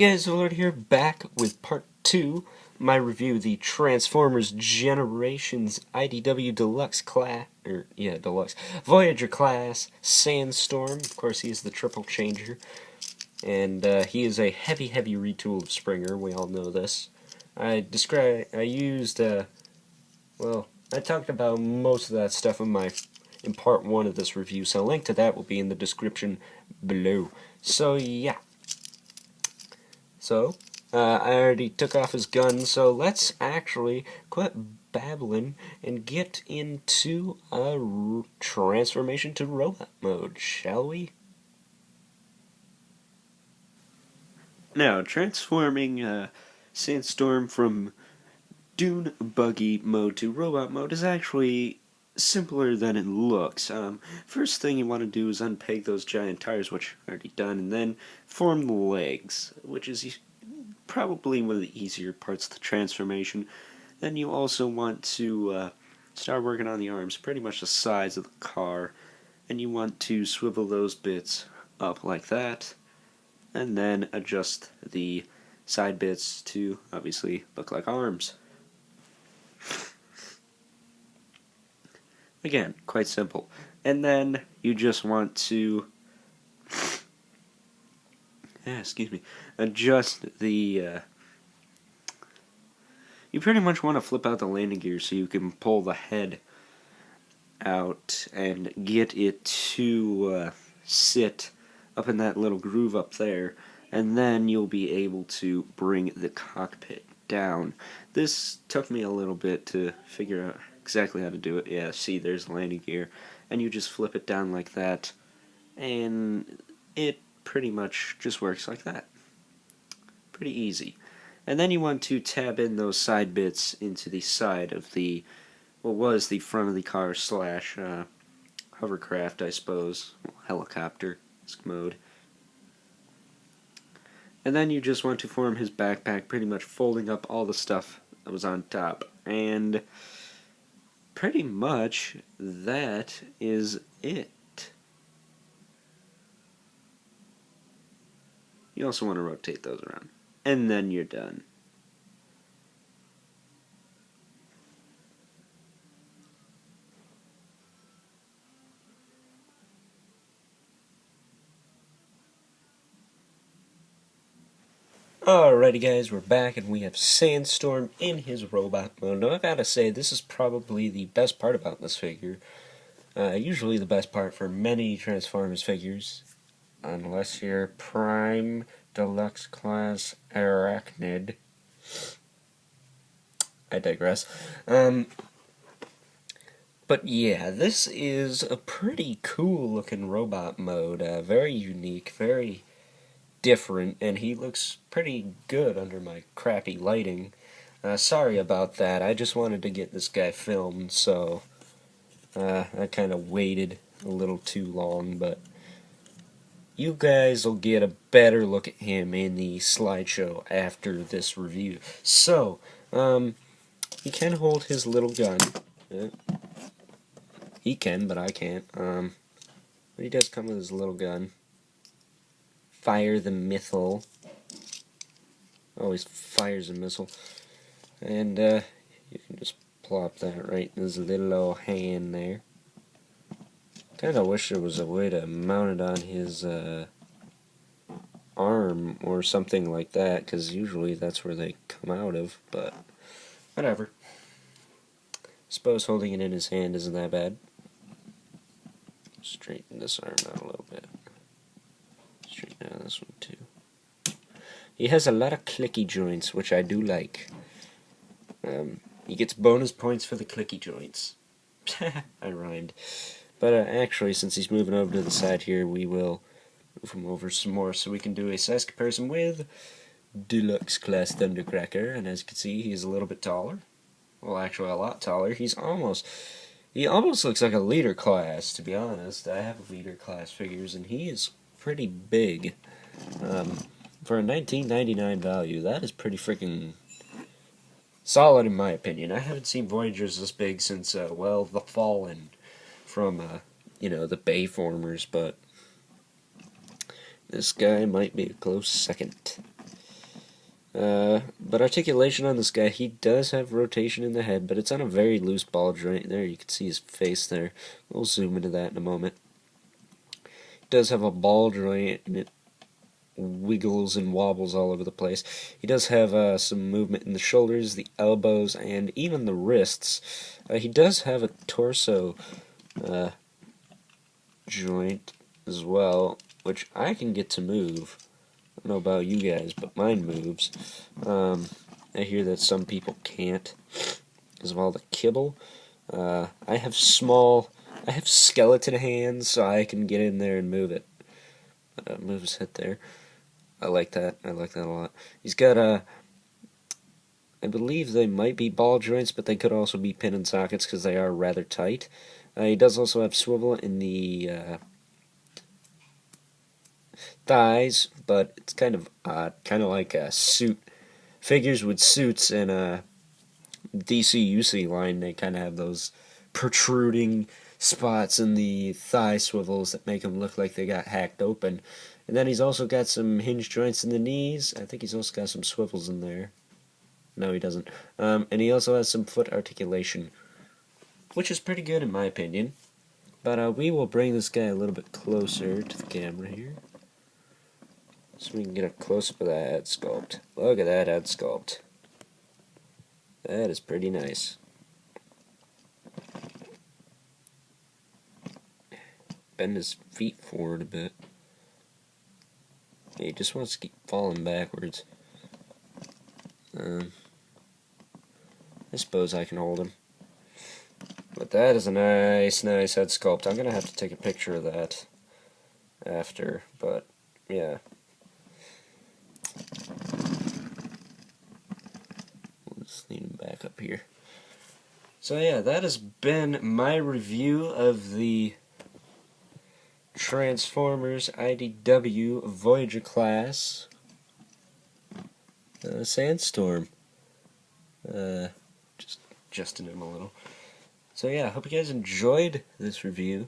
Hey guys, Lord here, back with part 2, my review, the Transformers Generations IDW Deluxe class, Deluxe, Voyager class, Sandstorm. Of course, he is the triple changer, and he is a heavy retooled Springer, we all know this. I talked about most of that stuff in part 1 of this review, so a link to that will be in the description below. So, yeah. I already took off his gun, so let's actually quit babbling and get into a transformation to robot mode, shall we? Now, transforming Sandstorm from dune buggy mode to robot mode is actually simpler than it looks. First thing you want to do is unpeg those giant tires, which I've already done, and then form the legs, which is probably one of the easier parts of the transformation. Then you also want to start working on the arms, pretty much the size of the car, and you want to swivel those bits up like that, and then adjust the side bits to obviously look like arms. Again, quite simple. And then you just want to adjust the you pretty much want to flip out the landing gear so you can pull the head out and get it to sit up in that little groove up there, and then you'll be able to bring the cockpit down. This took me a little bit to figure out exactly how to do it. Yeah, see, there's the landing gear, and you just flip it down like that, and it pretty much just works like that. Pretty easy. And then you want to tab in those side bits into the side of the, what was the front of the car slash hovercraft, I suppose, helicopter mode. And then you just want to form his backpack, pretty much folding up all the stuff that was on top. And pretty much that is it. You also want to rotate those around. And then you're done. Alrighty guys, we're back and we have Sandstorm in his robot mode. Now I've got to say, this is probably the best part about this figure. Usually the best part for many Transformers figures. Unless you're Prime Deluxe Class Arachnid. I digress. But yeah, this is a pretty cool looking robot mode. Very unique, very different, and he looks pretty good under my crappy lighting. Sorry about that, I just wanted to get this guy filmed, so I kind of waited a little too long, but you guys will get a better look at him in the slideshow after this review. So, he can hold his little gun. He can, but I can't. But he does come with his little gun. Fire the missile. Always fires a missile. And you can just plop that right in his little old hand there. Kinda wish there was a way to mount it on his arm or something like that, because usually that's where they come out of, but whatever. Suppose holding it in his hand isn't that bad. Straighten this arm out a little bit. Straighten out this one too. He has a lot of clicky joints, which I do like. He gets bonus points for the clicky joints. I rhymed. But actually, since he's moving over to the side here, we will move him over some more so we can do a size comparison with Deluxe Class Thundercracker. And as you can see, he's a little bit taller. Well, actually, a lot taller. He almost looks like a leader class, to be honest. I have leader class figures, and he is pretty big. For a $19.99 value, that is pretty freaking solid in my opinion. I haven't seen Voyagers this big since, well, The Fallen from, the Bayformers, but this guy might be a close second. But articulation on this guy, he does have rotation in the head, but it's on a very loose ball joint. There, you can see his face there. We'll zoom into that in a moment. He does have a ball joint, and it wiggles and wobbles all over the place. He does have some movement in the shoulders, the elbows, and even the wrists. He does have a torso joint as well, which I can get to move. I don't know about you guys, but mine moves. I hear that some people can't because of all the kibble. I have skeleton hands, so I can get in there and move it. Move his head there. I like that. I like that a lot. He's got I believe they might be ball joints, but they could also be pin and sockets because they are rather tight. He does also have swivel in the thighs, but it's kind of odd, kind of like a suit. Figures with suits in a DC-UC line, they kind of have those protruding spots in the thigh swivels that make them look like they got hacked open. And then he's also got some hinge joints in the knees. I think he's also got some swivels in there. No, he doesn't. And he also has some foot articulation, which is pretty good in my opinion. But we will bring this guy a little bit closer to the camera here, so we can get a close-up of that head sculpt. Look at that head sculpt. That is pretty nice. Bend his feet forward a bit. He just wants to keep falling backwards. I suppose I can hold him. But that is a nice head sculpt. I'm going to have to take a picture of that after, but yeah. Let's lean him back up here. So yeah, that has been my review of the Transformers IDW Voyager class Sandstorm. Just adjusting him a little. So yeah, I hope you guys enjoyed this review,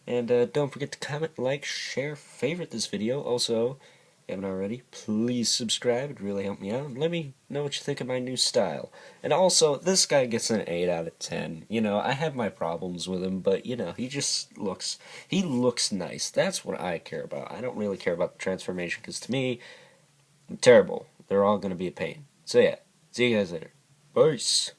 and don't forget to comment, like, share, favorite this video. Also, if you haven't already, please subscribe. It'd really help me out. Let me know what you think of my new style. And also, this guy gets an 8 out of 10. You know, I have my problems with him, but, you know, he looks nice. That's what I care about. I don't really care about the transformation, because to me, terrible. They're all going to be a pain. So yeah, see you guys later. Peace.